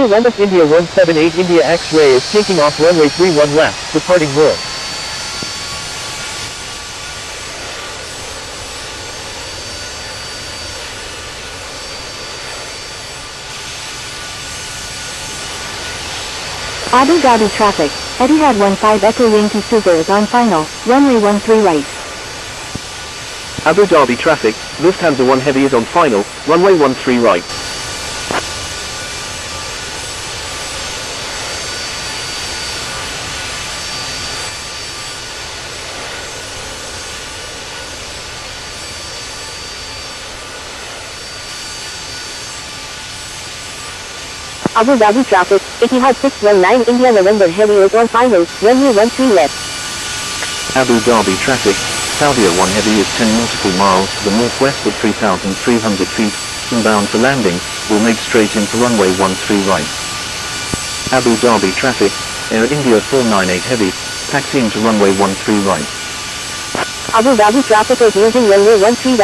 London India 178 India X-ray is taking off runway 31 left, departing north. Abu Dhabi traffic, Etihad 15 Echo Yankee Super is on final, runway 13 right. Abu Dhabi traffic, Lufthansa 1 Heavy is on final, runway 13 right. Abu Dhabi traffic, Etihad 619 India November Heavy is on final, runway 13 left. Abu Dhabi traffic, Saudia 1 Heavy is 10 nautical miles to the northwest at 3,300 feet, inbound for landing, will make straight into runway 13 right. Abu Dhabi traffic, Air India 498 Heavy, taxiing to runway 13 right. Abu Dhabi traffic is using runway 13 right.